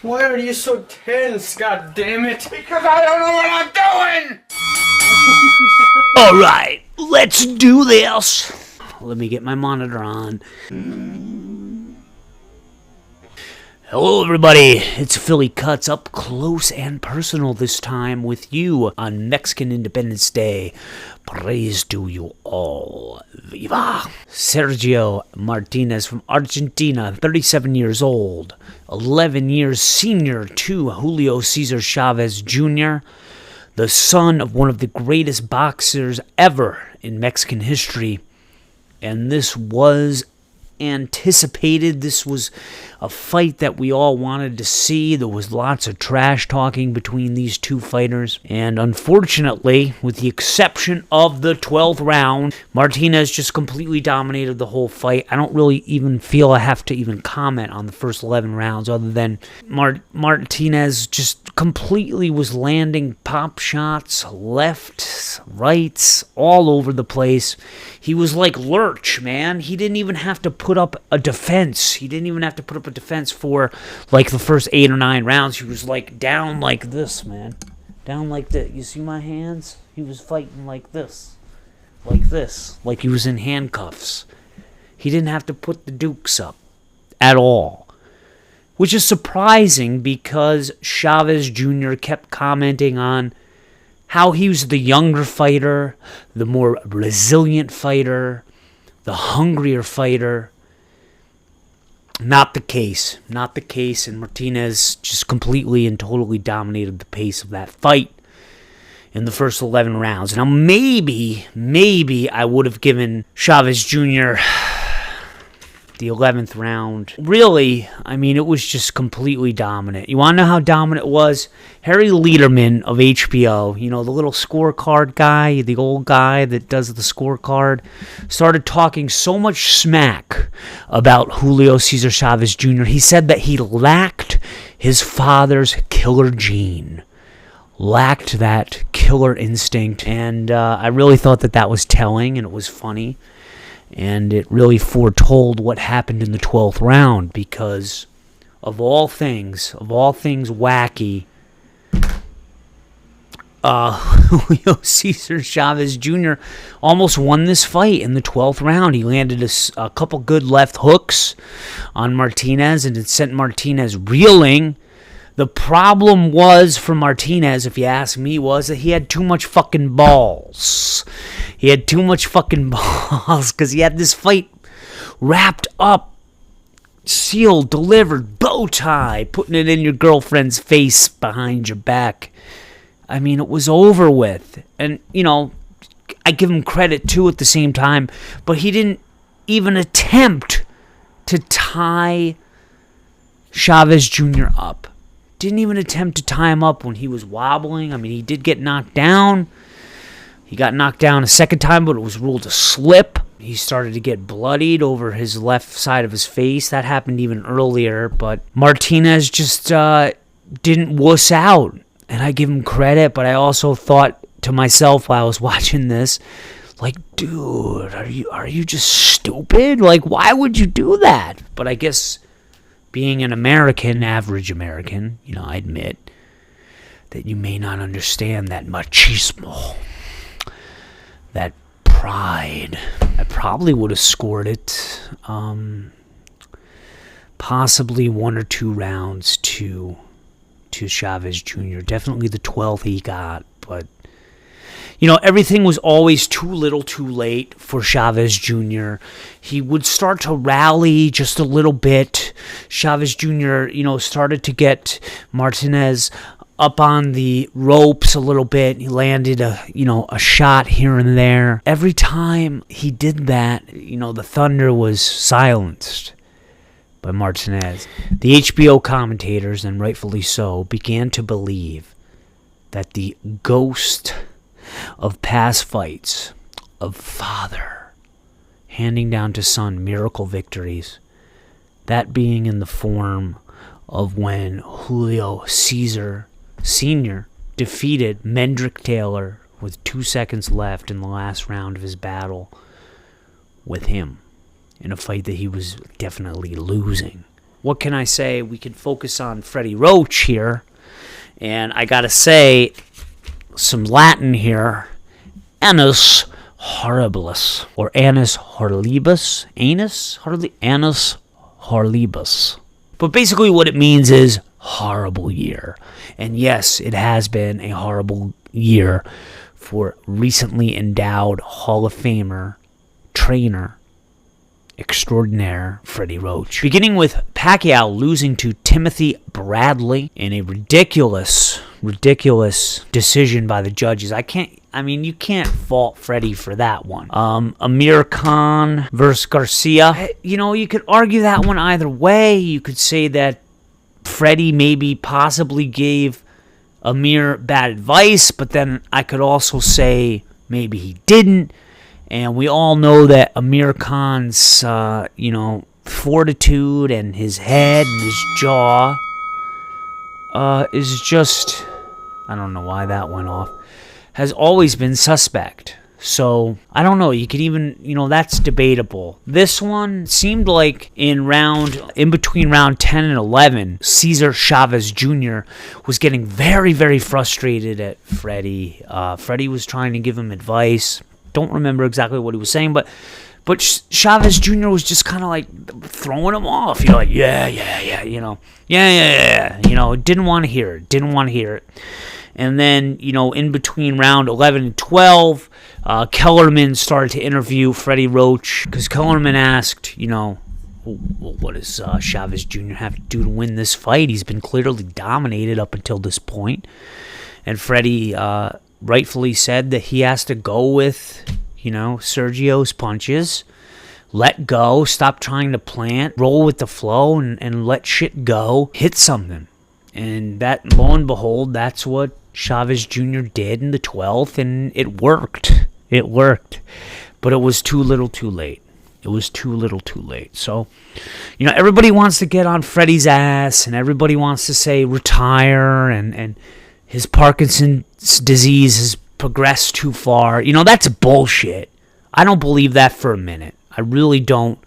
Why are you so tense, god damn it? Because I don't know what I'm doing! Alright, let's do this. Let me get my monitor on. Hello everybody, it's Philly Kuts up close and personal this time with you on Mexican Independence Day. Praise to you all. Viva! Sergio Martinez from Argentina, 37 years old, 11 years senior to Julio Cesar Chavez Jr., the son of one of the greatest boxers ever in Mexican history. And this was anticipated. This was a fight that we all wanted to see. There was lots of trash talking between these two fighters, and unfortunately, with the exception of the 12th round, Martinez just completely dominated the whole fight. I don't really even feel I have to even comment on the first 11 rounds other than Martinez just completely was landing pop shots, lefts, rights, all over the place. He was like Lurch, man. He didn't even have to put up a defense. He didn't even have to put up a defense for like the first 8 or 9 rounds. He was like down like this, man. Down like this. You see my hands? He was fighting like this. Like this. Like he was in handcuffs. He didn't have to put the dukes up at all. Which is surprising because Chavez Jr. kept commenting on how he was the younger fighter, the more resilient fighter, the hungrier fighter. Not the case. Not the case, and Martinez just completely and totally dominated the pace of that fight in the first 11 rounds. Now, maybe I would have given Chavez Jr. the 11th round. Really, I mean, it was just completely dominant. You want to know how dominant it was? Harry Lederman of HBO, you know, the little scorecard guy, the old guy that does the scorecard, started talking so much smack about Julio Cesar Chavez Jr. He said that he lacked his father's killer gene. Lacked that killer instinct. And I really thought that that was telling, and it was funny. And it really foretold what happened in the 12th round because of all things wacky, Julio Cesar Chavez Jr. almost won this fight in the 12th round. He landed a couple good left hooks on Martinez, and it sent Martinez reeling. The problem was for Martinez, if you ask me, was that he had too much fucking balls. He had too much fucking balls because he had this fight wrapped up, sealed, delivered, bow tie, putting it in your girlfriend's face behind your back. I mean, it was over with. And, you know, I give him credit, too, at the same time, but he didn't even attempt to tie Chavez Jr. up. Didn't even attempt to tie him up when he was wobbling. I mean, he did get knocked down. He got knocked down a second time, but it was ruled a slip. He started to get bloodied over his left side of his face. That happened even earlier, but Martinez just didn't wuss out. And I give him credit, but I also thought to myself while I was watching this, like, dude, are you just stupid? Like, why would you do that? But I guess being an American, average American, you know, I admit that you may not understand that machismo, that pride. I probably would have scored it, possibly 1 or 2 rounds to Chavez Jr. Definitely the 12th he got, but you know, everything was always too little too late for Chavez Jr. He would start to rally just a little bit. Chavez Jr., you know, started to get Martinez up on the ropes a little bit. He landed a shot here and there. Every time he did that, you know, the thunder was silenced by Martinez. The HBO commentators, and rightfully so, began to believe that the ghost of past fights, of father handing down to son miracle victories, that being in the form of when Julio Cesar Sr. defeated Mendrick Taylor with 2 seconds left in the last round of his battle with him in a fight that he was definitely losing. what can I say? We can focus on Freddie Roach here. And I gotta say, some Latin here. Annus horribilis. Or annus horribus. Annus horribus. But basically what it means is horrible year. And yes, it has been a horrible year for recently endowed Hall of Famer, trainer, extraordinaire Freddie Roach. Beginning with Pacquiao losing to Timothy Bradley in a ridiculous decision by the judges. You can't fault Freddie for that one. Amir Khan versus Garcia. You could argue that one either way. You could say that Freddie maybe possibly gave Amir bad advice, but then I could also say maybe he didn't. And we all know that Amir Khan's, fortitude and his head and his jaw is just, I don't know why that went off, has always been suspect. So, I don't know, you could even, that's debatable. This one seemed like in between round 10 and 11, Cesar Chavez Jr. was getting very, very frustrated at Freddie. Freddie was trying to give him advice. Don't remember exactly what he was saying, but Chavez Jr. was just kind of like throwing him off. You're like, yeah, didn't want to hear it. And then, in between round 11 and 12, Kellerman started to interview Freddie Roach because Kellerman asked, what does Chavez Jr. have to do to win this fight? He's been clearly dominated up until this point. And Freddie rightfully said that he has to go with, Sergio's punches, let go, stop trying to plant, roll with the flow, and let shit go, hit something. And that, lo and behold, that's what Chavez Jr. did in the 12th, and it worked. It worked. But it was too little too late. So, everybody wants to get on Freddie's ass, and everybody wants to say retire, and his Parkinson's disease has progressed too far. That's bullshit. I don't believe that for a minute. I really don't.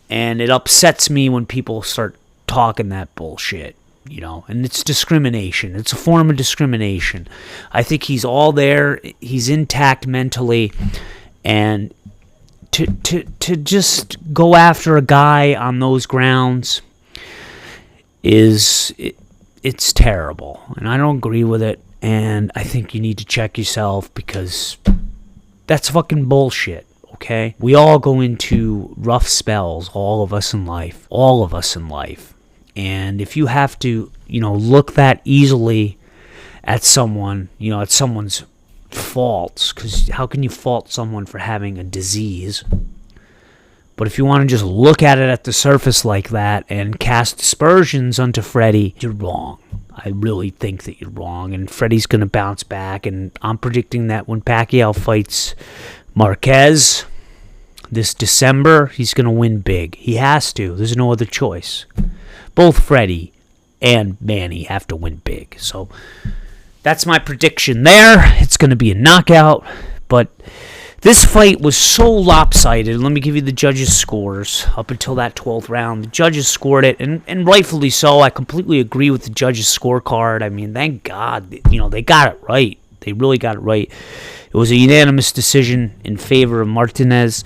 And it upsets me when people start talking that bullshit. And it's discrimination. It's a form of discrimination. I think he's all there. He's intact mentally. And to just go after a guy on those grounds it's terrible. And I don't agree with it. And I think you need to check yourself because that's fucking bullshit. Okay? We all go into rough spells, all of us in life. And if you have to, look that easily at someone, at someone's faults, because how can you fault someone for having a disease? But if you want to just look at it at the surface like that and cast aspersions onto Freddie, you're wrong. I really think that you're wrong. And Freddie's going to bounce back. And I'm predicting that when Pacquiao fights Marquez this December, he's going to win big. He has to. There's no other choice. Both Freddie and Manny have to win big. So that's my prediction there. It's going to be a knockout. But this fight was so lopsided. Let me give you the judges' scores up until that 12th round. The judges scored it, and rightfully so. I completely agree with the judges' scorecard. I mean, thank God, they got it right. They really got it right. It was a unanimous decision in favor of Martinez.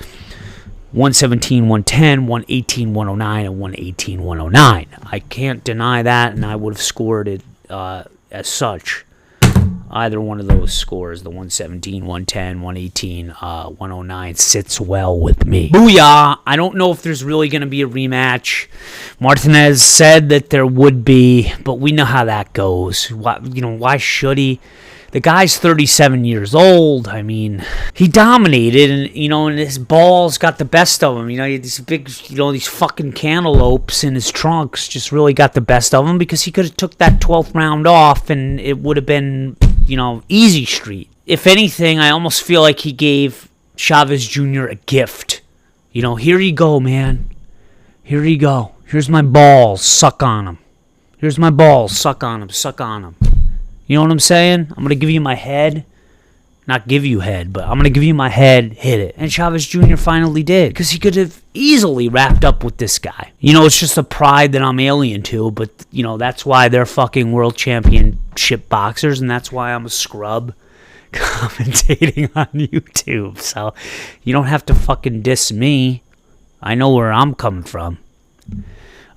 117-110, 118-109, and 118-109. I can't deny that, and I would have scored it as such. Either one of those scores, the 117, 110, 118, 109, sits well with me. Booyah! I don't know if there's really going to be a rematch. Martinez said that there would be, but we know how that goes. Why should he? The guy's 37 years old. I mean, he dominated, and his balls got the best of him. He had these big, these fucking cantaloupes in his trunks just really got the best of him because he could have took that 12th round off, and it would have been, easy street. If anything, I almost feel like he gave Chavez Jr. a gift. Here you go, man. Here you go. Here's my balls. Suck on them. Here's my balls. Suck on them. Suck on them. You know what I'm saying? I'm going to give you my head. Not give you head, but I'm going to give you my head. Hit it. And Chavez Jr. finally did. Because he could have easily wrapped up with this guy. You know, it's just a pride that I'm alien to, but, you know, that's why they're fucking world championship boxers, and that's why I'm a scrub commentating on YouTube. So you don't have to fucking diss me. I know where I'm coming from.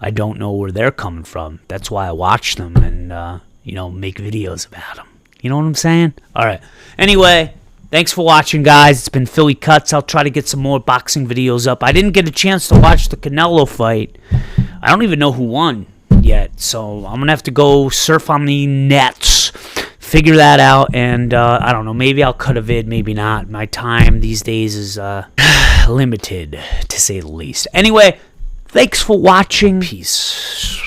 I don't know where they're coming from. That's why I watch them and, you know, make videos about them. You know what I'm saying? All right. Anyway, thanks for watching, guys. It's been Philly Cuts. I'll try to get some more boxing videos up. I didn't get a chance to watch the Canelo fight. I don't even know who won yet, so I'm going to have to go surf on the nets, figure that out, and I don't know, maybe I'll cut a vid, maybe not. My time these days is limited, to say the least. Anyway, thanks for watching. Peace.